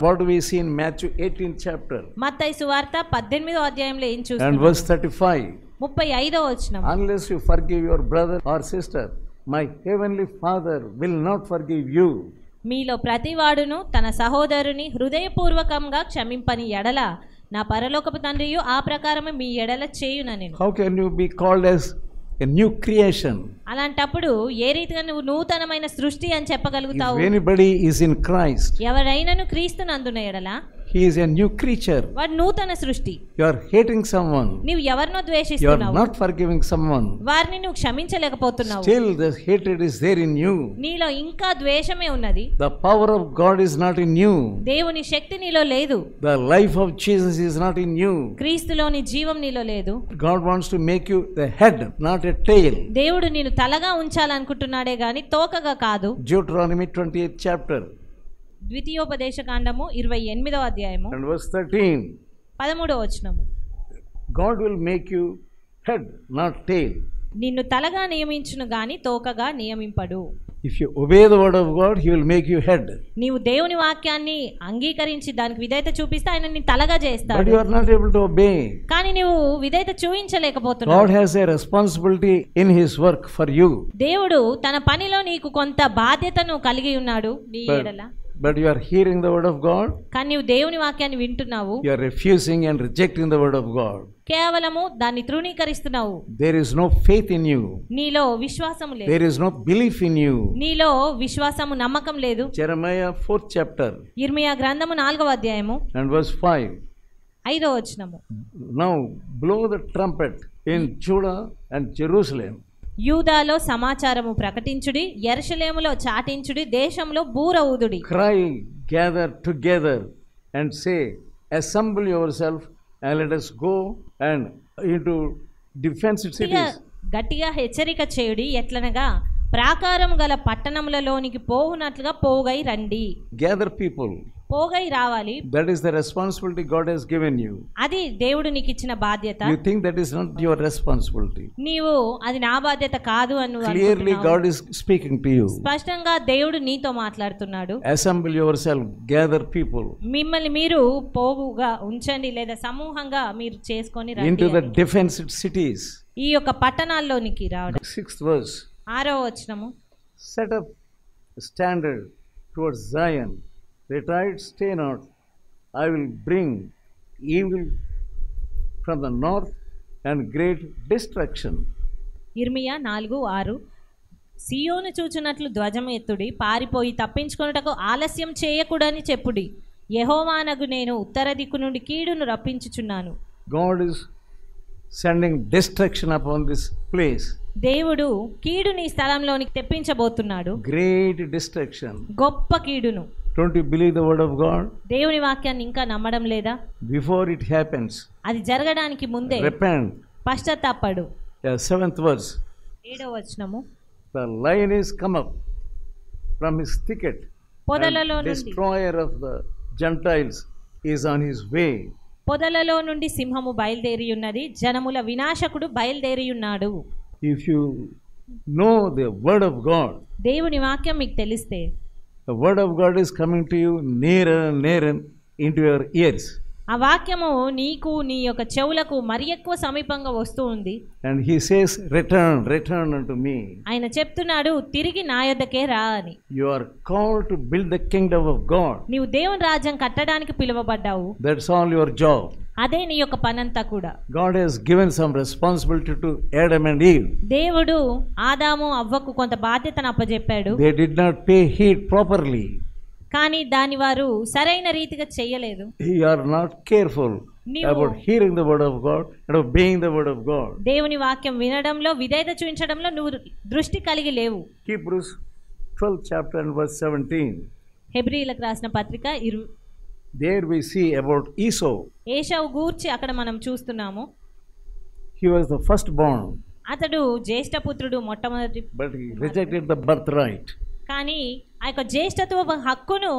What do we see in Matthew 18th chapter? మత్తయి సువార్త 18వ అధ్యాయంలో ఏం And చూస్తున్నాం? verse 35. 35వ వచనం. Unless you forgive your brother or sister, my heavenly Father will not forgive you. మీలో ప్రతివాడును తన సహోదరుని హృదయపూర్వకంగా క్షమింపని ఎడల నా పరలోకపు తండ్రియు ఆ ప్రకారమే మీ ఎడల చేయుననెను. How can you be called as a new creation? అలాంటప్పుడు ఏ రీతిగా నువ్వు నూతనమైన సృష్టి అని చెప్పగలుగుతావు? If anybody is in Christ, ఎవరైనాను క్రీస్తునందున ఎడల he is a new creature. వాడు నూతన సృష్టి. You are hating someone. నీవు ఎవరినో You are ద్వేషిస్తున్నావు, not forgiving someone. వారిని నువ్వు క్షమించలేకపోతున్నావు. Still the hatred is there in you. నీలో ఇంకా ద్వేషమే ఉన్నది. The power of God is not in you. దేవుని శక్తి నీలో లేదు. The life of Jesus is not in you. క్రీస్తులోని జీవం నీలో లేదు. God wants to make you the head, not a tail. దేవుడు నిన్ను తలగా ఉంచాలనుకుంటున్నాడే గాని తోకగా కాదు. Deuteronomy 28th chapter ద్వితీయోపదేశకాండము 28వ అధ్యాయము and verse 13. 13వ వచనము. God will make you head, not tail. నిన్ను తలగా నియమించును గాని తోకగా నియమింపడు. If you obey the word of God, he will make you head. నీవు దేవుని వాక్యాన్ని అంగీకరించి దానికి విధేయత చూపిస్తే ఆయన నీ తలగా But చేస్తాడు. you are not able to obey. కానీ నీవు విధేయత చూపించలేకపోతున్నావు. God has a responsibility in his work for you. దేవుడు తన పనిలో నీకు కొంత బాధ్యతను కలిగి ఉన్నాడు నీ ఎడల. But you are hearing the word of God. కానీ నీవు దేవుని వాక్యాన్ని వింటున్నావు, You are refusing and rejecting the word of God. కేవలము దాన్ని తృణీకరిస్తున్నావు. There is no faith in you. నీలో విశ్వాసము లేదు. There is no belief in you. నీలో విశ్వాసము నమ్మకం లేదు. Jeremiah 4th chapter ఇర్మియా గ్రంథము 4వ అధ్యాయము and verse 5. 5వ వచనము. Now blow the trumpet in Judah and Jerusalem. యూదాలో సమాచారము ప్రకటించుడి, యెరూషలేములో చాటించుడి, దేశంలో బూర ఊదుడి. Cry, gather together and say, assemble yourself and let us go and into defensive cities. గట్టిగా హెచ్చరిక చేయుడి, ఎట్లనగా ప్రాకారము గల పట్టణములలోనికి పోవునట్లుగా పోగై రండి. Gather people. పోగై రావాలి. That is the responsibility God has given you. అది దేవుడు నీకు ఇచ్చిన బాధ్యత. You think that is not your responsibility. నీవు అది నా బాధ్యత కాదు అని నువ్వు Clearly అనుకుంటున్నావు. God is speaking to you. స్పష్టంగా దేవుడు నీతో మాట్లాడుతున్నాడు. Assemble yourself, gather people మిమ్మల్ని మీరు పోగుగా ఉంచండి లేదా సమూహంగా మీరు చేసుకొని into రండి. the defensive cities. ఈ యొక్క పట్టణాల్లోనికి రావడం. 6th verse. 6వ వచనము. Set up a standard towards Zion. Retire, stay not. I will bring evil from the north and great destruction. ఇర్మియా 4:6. సియోను చూచునట్లు ధ్వజం ఎత్తుడి, పారిపోయి తప్పించుకొనుటకు ఆలస్యం చేయకూడని చెప్పుడి. యెహోవానగు నేను ఉత్తర దిక్కు నుండి కీడును రప్పించుచున్నాను. God is sending destruction upon this place. దేవుడు కీడుని ఈ స్థలంలోనికి తెప్పించబోతున్నాడు. Great destruction. గొప్ప కీడును. Don't you believe the word of God? దేవుని వాక్యాన్ని ఇంకా నమ్మడం లేదా? Before it happens, అది జరగడానికి ముందే repent. పశ్చాత్తాపడు. 7th verse. 7వ వచనము. The lion is come up from his thicket. పొదలలో And నుండి destroyer of the Gentiles is on his way. పొదలలో నుండి సింహము బయలుదేరి ఉన్నది, జనముల వినాశకుడు బయలుదేరి ఉన్నాడు. If you know the word of God, దేవుని వాక్యం మీకు తెలిస్తే the word of God is coming to you nearer and nearer into your ears. ఆ వాక్యము నీకు నీ యొక్క చెవులకు మరి ఎక్కువ సమీపంగా వస్తూ ఉంది. And he says, return, return unto me. ఆయన చెప్తున్నాడు, తిరిగి నా యొద్దకే రా అని. You are called to build the kingdom of God. నీవు దేవుని రాజ్యం కట్టడానికి పిలువబడ్డావు. That's all your job. అదే నీ యొక్క పనంతా కూడా. God has given some responsibility to Adam and Eve. దేవుడు ఆదాము అవ్వకు కొంత బాధ్యతను అప్పజెప్పాడు. They did not pay heed properly. కానీ దాని వారు సరైన రీతిగా చేయలేదు. You are not careful about hearing the word of God and obeying the word of God. దేవుని వాక్యం వినడంలో విధేయత చూపించడంలో నువ్వు దృష్టి కలిగి లేవు. Hebrews 12th chapter and verse 17. హెబ్రీయులకు రాసిన పత్రిక There we see about Esau. ఏశావు గూర్చి అక్కడ మనం చూస్తున్నాము. He was the firstborn. అతడు జ్యేష్ఠపుత్రుడు, మొట్టమొదటి. But he rejected the birthright. కానీ ఆ యొక్క జ్యేష్ఠత్వ హక్కును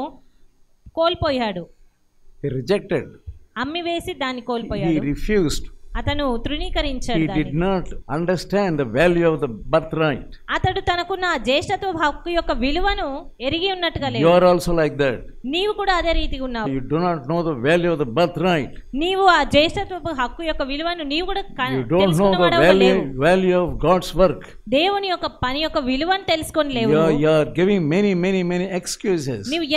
కోల్పోయాడు. He rejected. అమ్మివేసి దాన్ని He కోల్పోయాడు. refused అతను He తృణీకరించాడు did దాన్ని. not understand the value of the birthright. అతడు తనకున్న ఆ జ్యేష్ఠత్వ హక్కు యొక్క విలువను ఎరిగి ఉన్నట్టుగా You లేదు. are also like that. నీవు కూడా అదే రీతిగా ఉన్నావు. You do not know the value of the birthright. నీవు ఆ జ్యేష్ఠత్వ హక్కు యొక్క విలువను నీవు కూడా You don't know the తెలుసుకున్నవాడవు లేవు. value of God's work. దేవుని యొక్క పని యొక్క విలువను తెలుసుకొని లేవు. You are giving many excuses. నీవు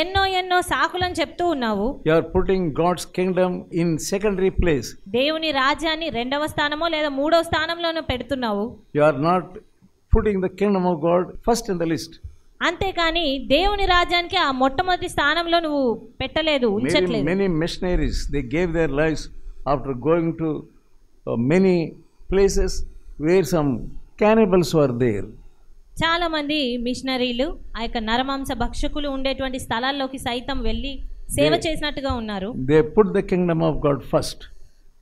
ఎన్నో సాకులను చెప్తూ ఉన్నావు. You are putting God's kingdom in secondary place. దేవుని రాజ్యాన్ని రెండవ స్థానమో లేదా మూడవ స్థానంలోనూ పెడుతున్నావు. You are not putting the kingdom of God first in the list. అంతేకాని దేవుని రాజ్యానికి ఆ మొట్టమొదటి స్థానంలో నువ్వు పెట్టలేదు, ఉంచట్లేదు. Many missionaries, they gave their lives after going to many places where some cannibals were there. చాలా మంది మిషనరీలు ఆ యొక్క నరమాంస భక్షకులు ఉండేటువంటి స్థలాల్లోకి సైతం వెళ్ళి సేవ చేసినట్టుగా ఉన్నారు. They put the kingdom of God first.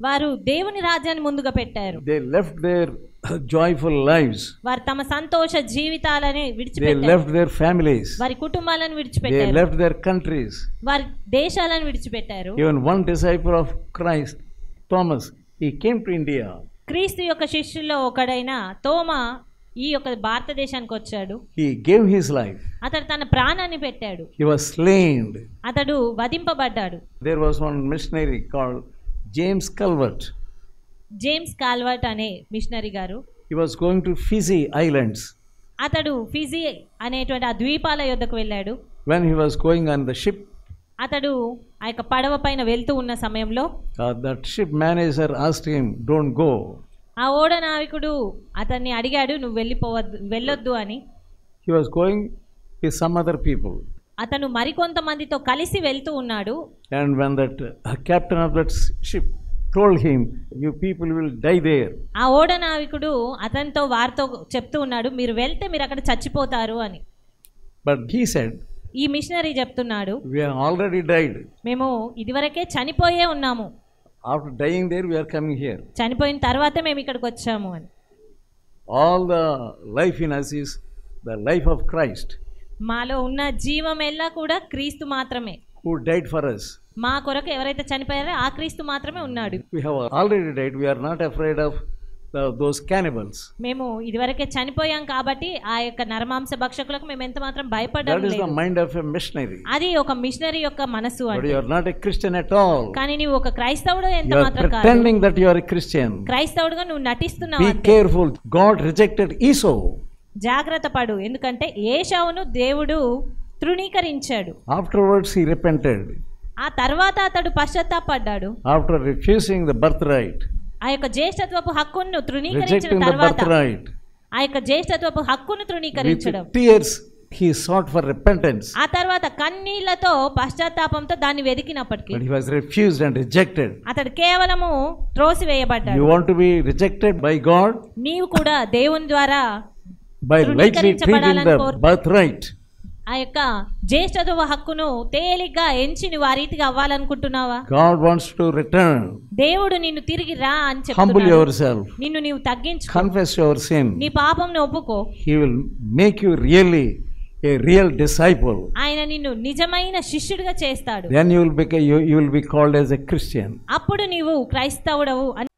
వారు దేవుని రాజ్యాన్ని ముందుగా పెట్టారు. They left their joyful lives. వారు తమ సంతోష జీవితాలని They విడిచిపెట్టారు. left their families. వారి కుటుంబాలను They విడిచిపెట్టారు. left their countries. వారి దేశాలను విడిచిపెట్టారు. Even one disciple of Christ, Thomas, he came to India. క్రీస్తు యొక్క శిష్యుల్లో ఒకడైన తోమా ఈ యొక్క భారతదేశానికి వచ్చాడు. He gave his life. అతడు తన ప్రాణాన్ని పెట్టాడు. He was slain. అతడు వధింపబడ్డాడు. There was one missionary called James Calvert. James Calvert అనే మిషనరీ గారు. He was going to Fiji Islands. అతడు ఫిజీ అనేటువంటి ఆ ద్వీపాల యొద్దకు వెళ్ళాడు. When he was going on the ship, అతడు ఆ యొక్క పడవ పైన వెళ్తూ ఉన్న సమయంలో that ship manager asked him, "Don't go." ఆ ఓడ నావికుడు అతన్ని అడిగాడు, నువ్వు వెళ్ళొద్దు అని. He was going with some other people. అతను మరికొంతమందితో కలిసి వెళ్తూ ఉన్నాడు. And when that captain of that ship told him, "You people will die there." ఆ ఓడ నావికుడు అతనితో వారితో చెప్తూ ఉన్నాడు, మీరు వెళ్తే మీరు అక్కడ చచ్చిపోతారు అని. But he said, ఈ మిషనరీ చెప్తున్నాడు, "We have already died. మేము ఇదివరకే చనిపోయే ఉన్నాము. After dying there, we are coming here." చనిపోయిన తర్వాతే మేము ఇక్కడికి వచ్చాము అని. All the life in us is the life of Christ, మాలో ఉన్న జీవమెల్లా కూడా క్రీస్తు మాత్రమే. who died for us. మా కొరకు ఎవరైతే చనిపోయారో ఆ క్రీస్తు మాత్రమే ఉన్నాడు. We have already died. We are not afraid of those cannibals. మేము ఇదివరకే చనిపోయాం కాబట్టి ఆ యొక్క నరమాంస భక్షకులకు మేము ఎంత మాత్రం భయపడడం That is the లేదు. mind of a missionary. అది ఒక మిషనరీ యొక్క మనసు But అంటే. you are not a Christian at all. కానీ నువ్వు ఒక క్రైస్తవుడు ఎంత You are మాత్రం కాదు. pretending that you are a Christian. క్రైస్తవుడుగా నువ్వు నటిస్తున్నావు Be అంతే. careful. God rejected Esau. జాగ్రత్త పడు, ఎందుకంటే ఏశావును దేవుడు తృణీకరించాడు. Afterwards he repented. ఆ తర్వాత అతడు పశ్చాత్తాపడ్డాడు. After refusing the birthright, ఆ యొక్క జ్యేష్ఠత్వపు హక్కును తృణీకరించిన rejecting the తర్వాత birthright, ఆ యొక్క జ్యేష్ఠత్వపు హక్కును తృణీకరించడం, with tears he sought for repentance. ఆ తర్వాత కన్నీళ్లతో పశ్చాత్తాపంతో దాన్ని వెదికినప్పటికీ But he was refused and rejected. అతడు కేవలము త్రోసివేయబడ్డాడు. You want to be rejected by God? నీవు కూడా దేవుని ద్వారా By lightly treating the birthright. ఆ యొక్క జ్యేష్ఠత్వ హక్కును తేలిగ్గా ఎంచి నువ్వు ఆ రీతిగా అవ్వాలనుకుంటున్నావా? God wants to return. దేవుడు నిన్ను తిరిగి రా అని Humble చెప్తున్నాడు. yourself. నిన్ను నీవు తగ్గించుకో, Confess your sin. నీ పాపంను ఒప్పుకో. He will make you really a real disciple. ఆయన నిన్ను నిజమైన శిష్యుడిగా చేస్తాడు. Then you will be called as a Christian. అప్పుడు నీవు క్రైస్తవుడవు అని